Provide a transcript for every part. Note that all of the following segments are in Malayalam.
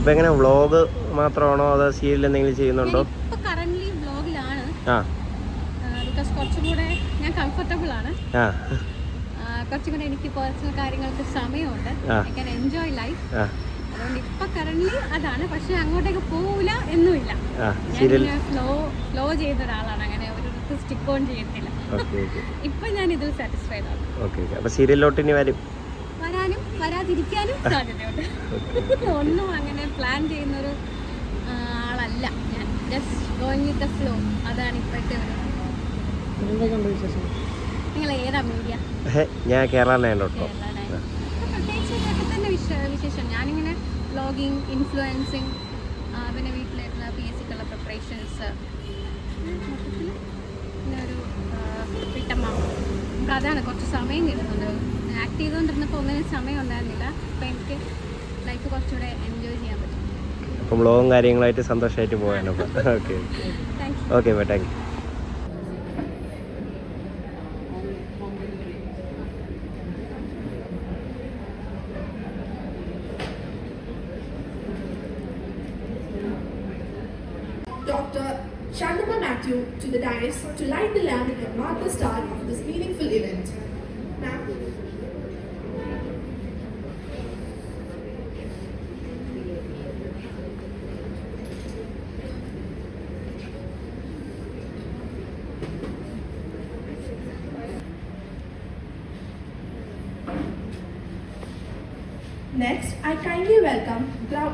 ഇപ്പം എങ്ങനെ വ്ളോഗ് മാത്രമാണോ അതോ സീരിയൽ എന്തെങ്കിലും ചെയ്യുന്നുണ്ടോ? ഇപ്പോൾ കറന്റ് വ്ളോഗിലാണ്. ആ ബിക്കോസ് കുറച്ചും കൂടെ ഞാൻ കംഫർട്ടബിൾ ആണ്. ആ കുറച്ചും കൂടെ എനിക്ക് പേഴ്സണൽ കാര്യങ്ങൾക്ക് സമയമുണ്ട്. I can enjoy life. അതുകൊണ്ട് ഇപ്പം കറന്റ് അതാണ്. പക്ഷെ അങ്ങോട്ടേക്ക് പോവില്ല എന്നുമില്ല. ഞാൻ ഫ്ലോ ചെയ്യുന്ന ഒരാളാണ്. അങ്ങനെ ഒരു സ്റ്റിക്ക് ഓൺ ചെയ്യത്തില്ല. ഇപ്പം ഞാൻ ഇതിൽ സാറ്റിസ്ഫൈഡ് ആണ്. അപ്പോൾ സീരിയലിലോട്ട് ഇനി വരാനും വരാതിരിക്കാനും സാധ്യതയുണ്ട്. ഒന്നും അങ്ങനെ പ്ലാൻ ചെയ്യുന്നൊരു ആളല്ല ഞാൻ. Just going with the flow. അതാണ് ഇപ്പോഴത്തെ ഒരു. നിങ്ങൾ ഏതാ മീഡിയ? ഞാൻ കേരള നയൻ.com. പ്രത്യേകിച്ച് ഇതൊക്കെ തന്നെ വിശേഷം. ഞാനിങ്ങനെ വ്ളോഗിങ്, ഇൻഫ്ലുവൻസിങ്, പിന്നെ വീട്ടിലായിട്ടുള്ള PSCക്കുള്ള പ്രിപ്പറേഷൻസ്, മൊത്തത്തിൽ പിന്നെ ഒരു വീട്ടമ്മ. നമുക്ക് അതാണ് കുറച്ച് സമയം കിട്ടുന്നുണ്ട്. ആക്ട് ചെയ്തുകൊണ്ടിരുന്നപ്പോൾ ഒന്നിനും സമയം ഉണ്ടായിരുന്നില്ല. അപ്പോൾ എനിക്ക് ലൈഫ് കുറച്ചുകൂടെ എൻജോയ് ചെയ്യാൻ പറ്റും. അപ്പം വ്ളോഗും കാര്യങ്ങളായിട്ട് സന്തോഷമായിട്ട് പോകാനോ? Okay okay thank you. Dr. Chandana Matthew to the dais to light the lamp and mark the start of this meaningful event. Ma'am. Next, I kindly welcome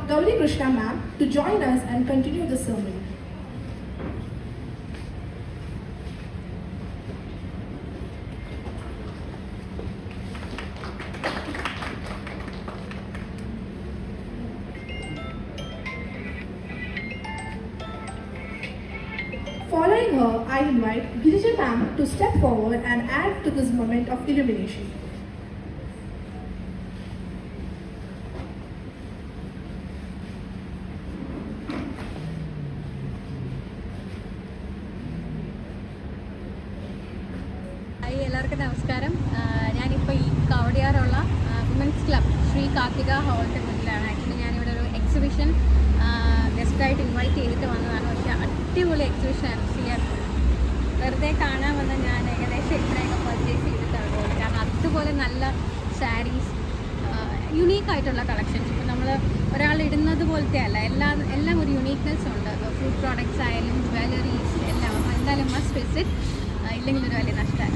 Gauri Krishna ma'am to join us and continue the sermon. Following her, I invite Girija ma'am to step forward and add to this moment of illumination. എല്ലാവർക്കും നമസ്കാരം. ഞാനിപ്പോൾ ഈ കവടിയാറുള്ള വുമൻസ് ക്ലബ് ശ്രീ കാർത്തിക ഹാളിൻ്റെ മുന്നിലാണ്. ആക്ച്വലി ഞാനിവിടെ ഒരു എക്സിബിഷൻ ഗസ്റ്റായിട്ട് ഇൻവൈറ്റ് ചെയ്തിട്ട് വന്നതാണ്. പക്ഷേ അടിപൊളി എക്സിബിഷനാണ്. ചെയ്യാൻ വെറുതെ കാണാൻ വന്ന ഞാൻ ഏകദേശം ഇത്രയൊക്കെ പർച്ചേസ് ചെയ്തിട്ടാണ് പോകുന്നത്. കാരണം അതുപോലെ നല്ല സാരീസ്, യുണീക്കായിട്ടുള്ള കളക്ഷൻസ്. ഇപ്പോൾ നമ്മൾ ഒരാൾ ഇടുന്നത് പോലത്തെ അല്ല, എല്ലാം ഒരു യുണീക്നെസ് ഉണ്ട്. ഫുഡ് പ്രോഡക്റ്റ്സ് ആയാലും ജ്വല്ലറീസ് എല്ലാം. അപ്പോൾ എന്തായാലും മസ്റ്റ് വിസിറ്റ്. ഇല്ലെങ്കിൽ ഒരു വലിയ നഷ്ടമായി.